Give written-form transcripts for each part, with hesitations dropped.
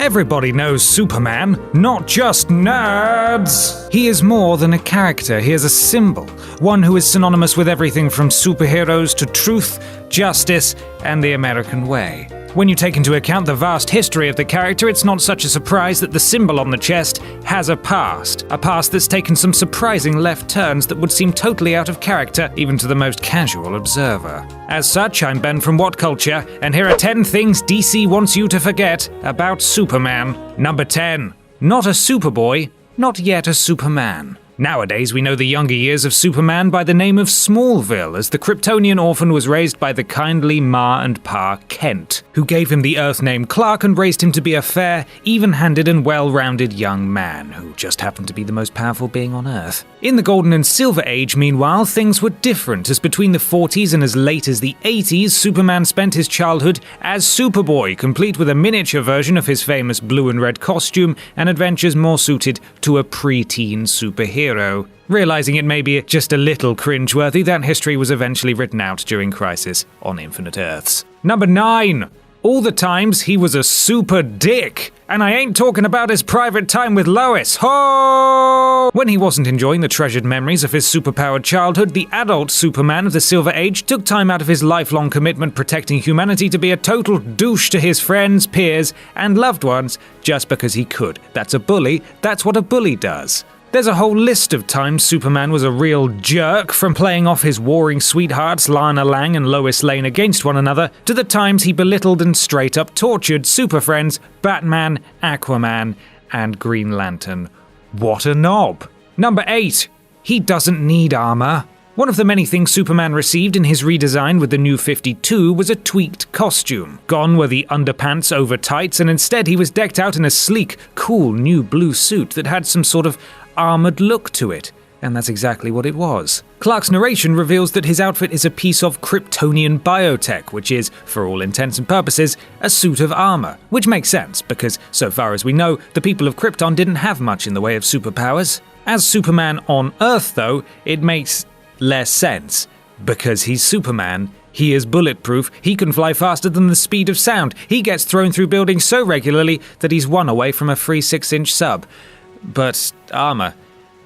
Everybody knows Superman, not just nerds! He is more than a character, he is a symbol, one who is synonymous with everything from superheroes to truth, justice, and the American way. When you take into account the vast history of the character, it's not such a surprise that the symbol on the chest has a past that's taken some surprising left turns that would seem totally out of character even to the most casual observer. As such, I'm Ben from What Culture, and here are 10 things DC wants you to forget about Superman. Number 10. Not a Superboy, not yet a Superman. Nowadays, we know the younger years of Superman by the name of Smallville, as the Kryptonian orphan was raised by the kindly Ma and Pa Kent, who gave him the Earth name Clark and raised him to be a fair, even-handed and well-rounded young man, who just happened to be the most powerful being on Earth. In the Golden and Silver Age, meanwhile, things were different, as between the 40s and as late as the 80s, Superman spent his childhood as Superboy, complete with a miniature version of his famous blue and red costume and adventures more suited to a preteen superhero. Realizing it may be just a little cringeworthy, that history was eventually written out during Crisis on Infinite Earths. Number 9. All the times he was a super dick. And I ain't talking about his private time with Lois. Ho! When he wasn't enjoying the treasured memories of his superpowered childhood, the adult Superman of the Silver Age took time out of his lifelong commitment protecting humanity to be a total douche to his friends, peers, and loved ones just because he could. That's a bully. That's what a bully does. There's a whole list of times Superman was a real jerk, from playing off his warring sweethearts Lana Lang and Lois Lane against one another, to the times he belittled and straight up tortured super friends Batman, Aquaman, and Green Lantern. What a knob! Number 8. He doesn't need armor. One of the many things Superman received in his redesign with the New 52 was a tweaked costume. Gone were the underpants over tights, and instead he was decked out in a sleek, cool new blue suit that had some sort of armored look to it, and that's exactly what it was. Clark's narration reveals that his outfit is a piece of Kryptonian biotech, which is, for all intents and purposes, a suit of armor, which makes sense, because, so far as we know, the people of Krypton didn't have much in the way of superpowers. As Superman on Earth, though, it makes less sense, because he's Superman. He is bulletproof, he can fly faster than the speed of sound, he gets thrown through buildings so regularly that he's one away from a free 6-inch sub. But armor.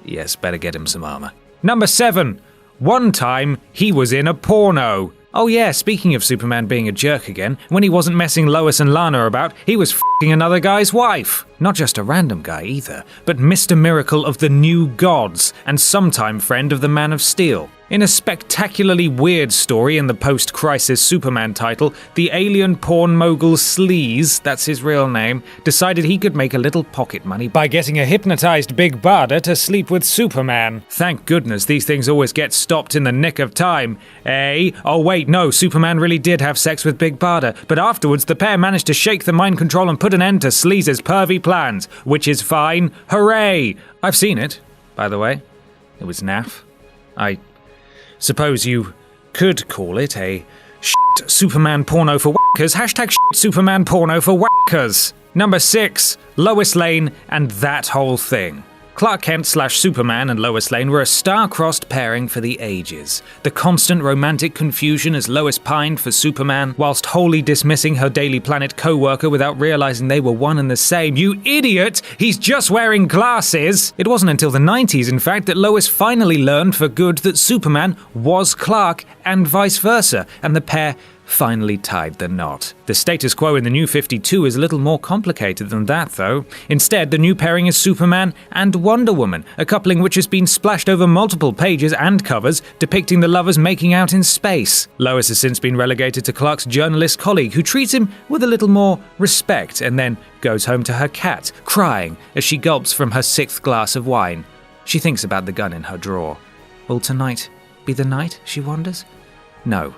Yes, better get him some armor. Number 7. One time, he was in a porno. Oh yeah, speaking of Superman being a jerk again, when he wasn't messing Lois and Lana about, he was f***ing another guy's wife. Not just a random guy either, but Mr. Miracle of the New Gods, and sometime friend of the Man of Steel. In a spectacularly weird story in the post-Crisis Superman title, the alien porn mogul Sleaze, that's his real name, decided he could make a little pocket money by getting a hypnotized Big Barda to sleep with Superman. Thank goodness these things always get stopped in the nick of time. Oh wait, no, Superman really did have sex with Big Barda, but afterwards the pair managed to shake the mind control and put an end to Sleaze's pervy plans, which is fine. Hooray! I've seen it, by the way. It was naff. I suppose you could call it a shit Superman porno for wackers. Hashtag shit Superman porno for wackers. Number 6. Lois Lane and that whole thing. Clark Kent / Superman and Lois Lane were a star-crossed pairing for the ages. The constant romantic confusion as Lois pined for Superman, whilst wholly dismissing her Daily Planet co-worker without realizing they were one and the same. You idiot! He's just wearing glasses! It wasn't until the 90s, in fact, that Lois finally learned for good that Superman was Clark and vice versa, and the pair finally tied the knot. The status quo in the New 52 is a little more complicated than that, though. Instead, the new pairing is Superman and Wonder Woman, a coupling which has been splashed over multiple pages and covers depicting the lovers making out in space. Lois has since been relegated to Clark's journalist colleague, who treats him with a little more respect and then goes home to her cat, crying as she gulps from her 6th glass of wine. She thinks about the gun in her drawer. Will tonight be the night, she wonders? No.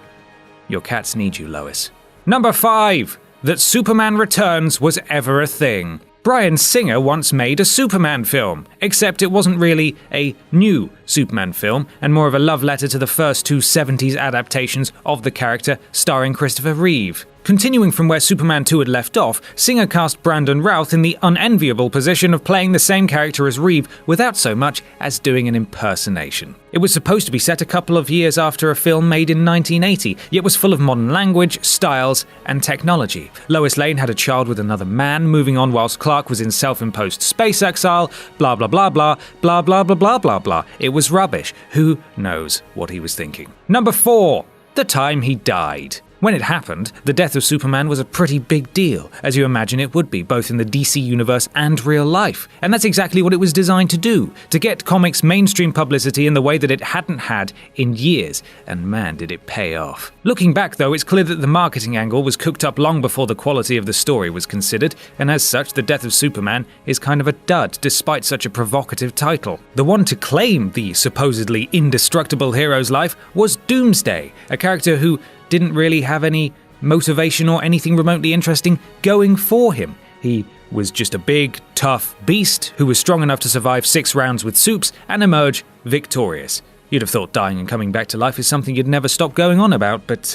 Your cats need you, Lois. Number 5. That Superman Returns was ever a thing. Bryan Singer once made a Superman film, except it wasn't really a new Superman film, and more of a love letter to the first 2 70s adaptations of the character starring Christopher Reeve. Continuing from where Superman 2 had left off, Singer cast Brandon Routh in the unenviable position of playing the same character as Reeve without so much as doing an impersonation. It was supposed to be set a couple of years after a film made in 1980, yet was full of modern language, styles, and technology. Lois Lane had a child with another man, moving on whilst Clark was in self-imposed space exile, blah blah blah blah, blah blah blah blah blah blah. It was rubbish. Who knows what he was thinking? Number 4. The time he died. When it happened, the death of Superman was a pretty big deal, as you imagine it would be, both in the DC universe and real life. And that's exactly what it was designed to do, to get comics mainstream publicity in the way that it hadn't had in years. And man, did it pay off. Looking back though, it's clear that the marketing angle was cooked up long before the quality of the story was considered, and as such, the death of Superman is kind of a dud, despite such a provocative title. The one to claim the supposedly indestructible hero's life was Doomsday, a character who didn't really have any motivation or anything remotely interesting going for him. He was just a big, tough beast who was strong enough to survive 6 rounds with soups and emerge victorious. You'd have thought dying and coming back to life is something you'd never stop going on about, but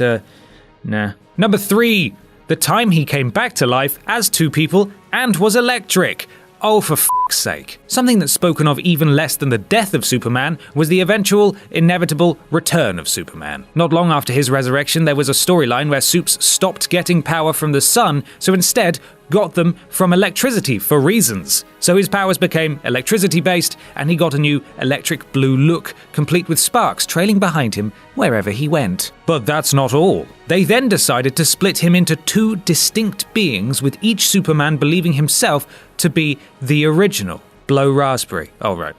nah. Number 3. The time he came back to life as 2 people and was electric. Oh, for f***'s sake. Something that's spoken of even less than the death of Superman was the eventual, inevitable return of Superman. Not long after his resurrection, there was a storyline where Supes stopped getting power from the sun, so instead got them from electricity for reasons. So his powers became electricity-based, and he got a new electric blue look, complete with sparks trailing behind him wherever he went. But that's not all. They then decided to split him into 2 distinct beings, with each Superman believing himself to be the original. Blow raspberry. Oh, right.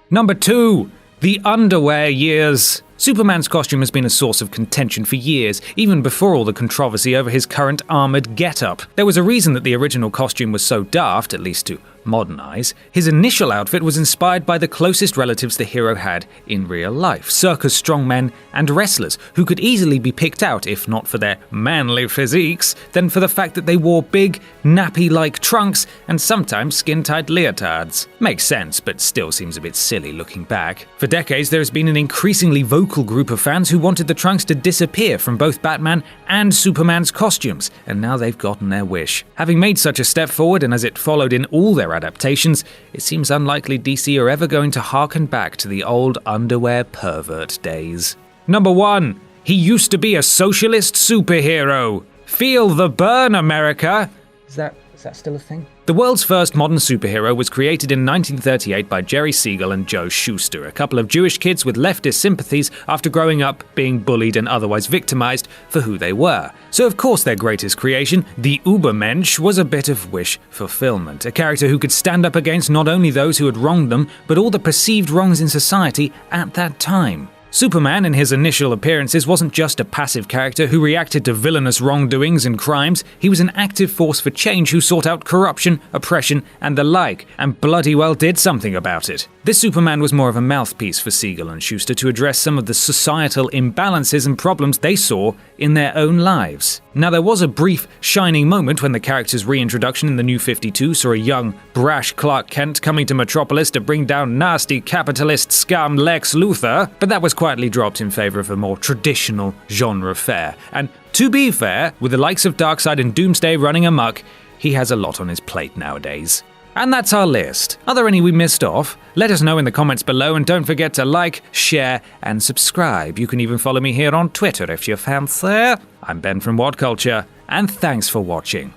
Number 2. The underwear years. Superman's costume has been a source of contention for years, even before all the controversy over his current armored getup. There was a reason that the original costume was so daft, at least to modern eyes. His initial outfit was inspired by the closest relatives the hero had in real life, circus strongmen and wrestlers, who could easily be picked out, if not for their manly physiques, then for the fact that they wore big, nappy-like trunks and sometimes skin-tight leotards. Makes sense, but still seems a bit silly looking back. For decades, there has been an increasingly vocal group of fans who wanted the trunks to disappear from both Batman and Superman's costumes, and now they've gotten their wish. Having made such a step forward, and as it followed in all their adaptations, it seems unlikely DC are ever going to harken back to the old underwear pervert days. Number 1. He used to be a socialist superhero. Feel the burn, America! Is that still a thing? The world's first modern superhero was created in 1938 by Jerry Siegel and Joe Shuster, a couple of Jewish kids with leftist sympathies after growing up being bullied and otherwise victimized for who they were. So of course their greatest creation, the Ubermensch, was a bit of wish fulfillment, a character who could stand up against not only those who had wronged them, but all the perceived wrongs in society at that time. Superman, in his initial appearances, wasn't just a passive character who reacted to villainous wrongdoings and crimes. He was an active force for change who sought out corruption, oppression, and the like, and bloody well did something about it. This Superman was more of a mouthpiece for Siegel and Shuster to address some of the societal imbalances and problems they saw in their own lives. Now, there was a brief, shining moment when the character's reintroduction in the New 52 saw a young, brash Clark Kent coming to Metropolis to bring down nasty capitalist scum Lex Luthor, but that was quietly dropped in favor of a more traditional genre fare. And to be fair, with the likes of Darkseid and Doomsday running amok, he has a lot on his plate nowadays. And that's our list. Are there any we missed off? Let us know in the comments below, and don't forget to like, share, and subscribe. You can even follow me here on Twitter if you fancy. I'm Ben from WhatCulture, and thanks for watching.